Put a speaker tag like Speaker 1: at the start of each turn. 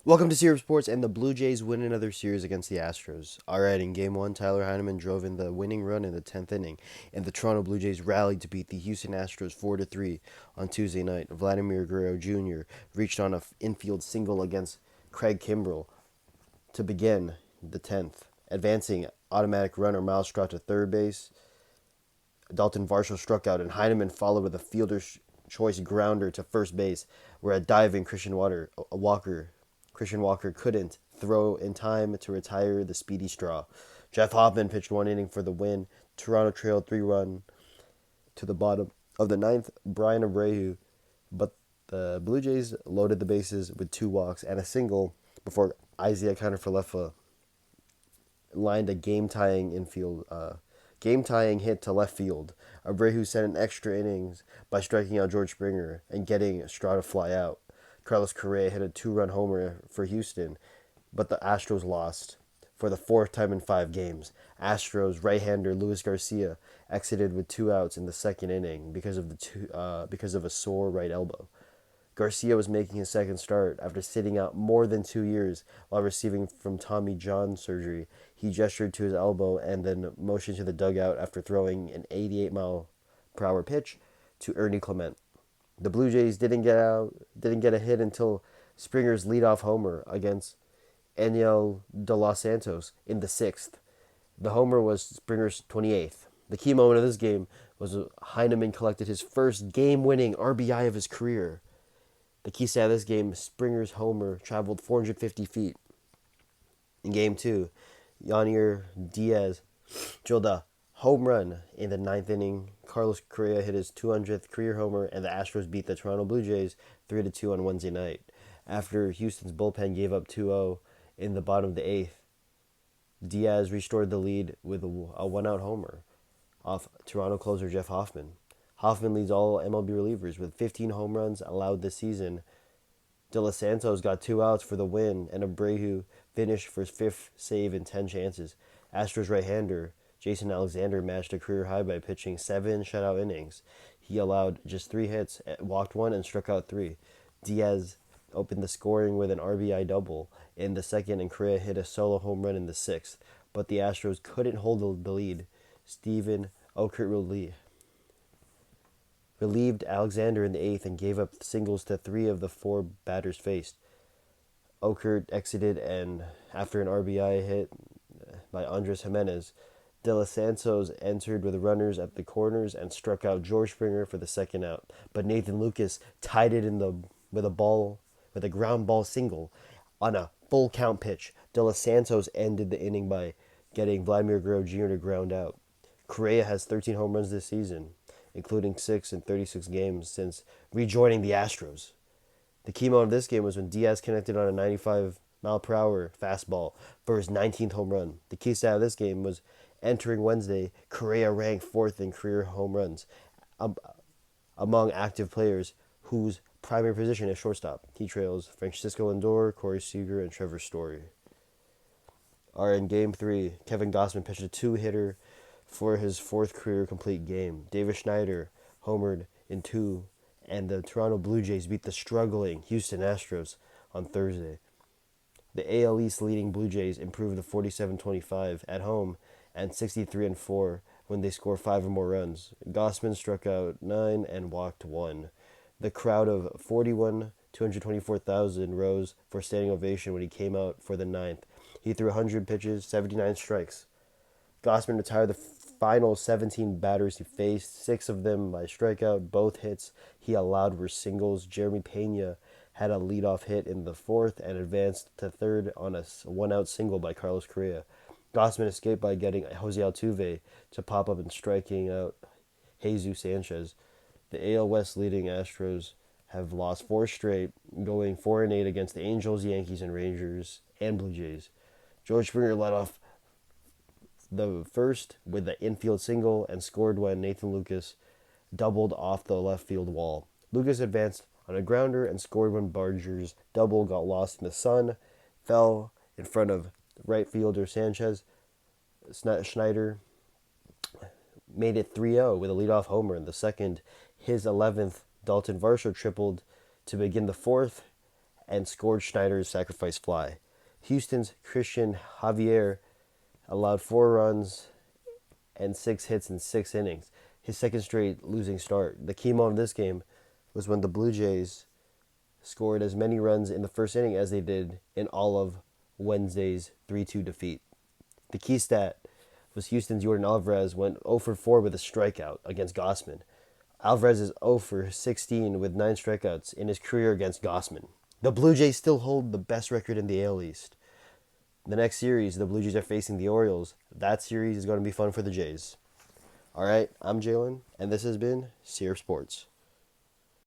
Speaker 1: Welcome to Series Sports, and the Blue Jays win another series against the Astros. All right, in Game 1, Tyler Heineman drove in the winning run in the 10th inning, and the Toronto Blue Jays rallied to beat the Houston Astros 4-3 on Tuesday night. Vladimir Guerrero Jr. reached on an infield single against Craig Kimbrell to begin the 10th, advancing automatic runner Miles Straw to third base. Dalton Varsho struck out, and Heineman followed with a fielder's choice grounder to first base, where a diving Christian Walker couldn't throw in time to retire the speedy Straw. Jeff Hoffman pitched one inning for the win. Toronto trailed 3-run to the bottom of the ninth. Brian Abreu, but the Blue Jays loaded the bases with two walks and a single before Isaiah Kiner-Falefa lined a game-tying hit to left field. Abreu sent an extra innings by striking out George Springer and getting Straw to fly out. Carlos Correa hit a two-run homer for Houston, but the Astros lost for the fourth time in 5 games. Astros right-hander Luis Garcia exited with 2 outs in the second inning because of a sore right elbow. Garcia was making his second start after sitting out more than 2 years while receiving from Tommy John surgery. He gestured to his elbow and then motioned to the dugout after throwing an 88-mile-per-hour pitch to Ernie Clement. The Blue Jays didn't get a hit until Springer's leadoff homer against Eniel de Los Santos in the sixth. The homer was Springer's 28th. The key moment of this game was Heineman collected his first game-winning RBI of his career. The key stat of this game, Springer's homer traveled 450 feet. In Game 2, Yanier Diaz drilled a home run in the ninth inning. Carlos Correa hit his 200th career homer, and the Astros beat the Toronto Blue Jays 3-2 on Wednesday night. After Houston's bullpen gave up 2-0 in the bottom of the eighth, Diaz restored the lead with a one-out homer off Toronto closer Jeff Hoffman. Hoffman leads all MLB relievers with 15 home runs allowed this season. De Los Santos got 2 outs for the win, and Abreu finished for his fifth save in 10 chances. Astros right-hander Jason Alexander matched a career high by pitching 7 shutout innings. He allowed just 3 hits, walked 1, and struck out 3. Diaz opened the scoring with an RBI double in the second, and Correa hit a solo home run in the sixth. But the Astros couldn't hold the lead. Steven Okert relieved Alexander in the eighth and gave up singles to 3 of the 4 batters faced. Okert exited and after an RBI hit by Andres Jimenez. De Los Santos entered with runners at the corners and struck out George Springer for the second out. But Nathan Lucas tied it with a ground ball single on a full count pitch. De Los Santos ended the inning by getting Vladimir Guerrero Jr. to ground out. Correa has 13 home runs this season, including 6 in 36 games since rejoining the Astros. The key moment of this game was when Diaz connected on a 95-mile-per-hour fastball for his 19th home run. The key stat of this game was entering Wednesday, Correa ranked 4th in career home runs among active players whose primary position is shortstop. He trails Francisco Lindor, Corey Seager, and Trevor Story. In Game 3, Kevin Gausman pitched a 2-hitter for his 4th career complete game. Davis Schneider homered in 2, and the Toronto Blue Jays beat the struggling Houston Astros on Thursday. The AL East leading Blue Jays improved to 47-25 at home and 63-4 when they score 5 or more runs. Gausman struck out 9 and walked 1. The crowd of 224,000 rose for a standing ovation when he came out for the ninth. He threw 100 pitches, 79 strikes. Gausman retired the final 17 batters he faced, 6 of them by strikeout. Both hits he allowed were singles. Jeremy Pena had a leadoff hit in the 4th and advanced to third on a one-out single by Carlos Correa. Gausman escaped by getting Jose Altuve to pop up and striking out Jesus Sanchez. The AL West leading Astros have lost 4 straight, going 4-8 against the Angels, Yankees, and Rangers, and Blue Jays. George Springer led off the first with the infield single and scored when Nathan Lucas doubled off the left field wall. Lucas advanced on a grounder and scored when Barger's double got lost in the sun, fell in front of right fielder Sanchez. Schneider made it 3-0 with a leadoff homer in the second. His 11th, Dalton Varsho tripled to begin the 4th, and scored Schneider's sacrifice fly. Houston's Christian Javier allowed 4 runs and 6 hits in 6 innings, his second straight losing start. The key moment of this game was when the Blue Jays scored as many runs in the first inning as they did in all of Wednesday's 3-2 defeat. The key stat was Houston's Jordan Alvarez went 0 for 4 with a strikeout against Gossman. Alvarez is 0 for 16 with 9 strikeouts in his career against Gossman. The Blue Jays still hold the best record in the AL East. The next series, the Blue Jays are facing the Orioles. That series is going to be fun for the Jays. All right, I'm Jalen, and this has been Sear Sports.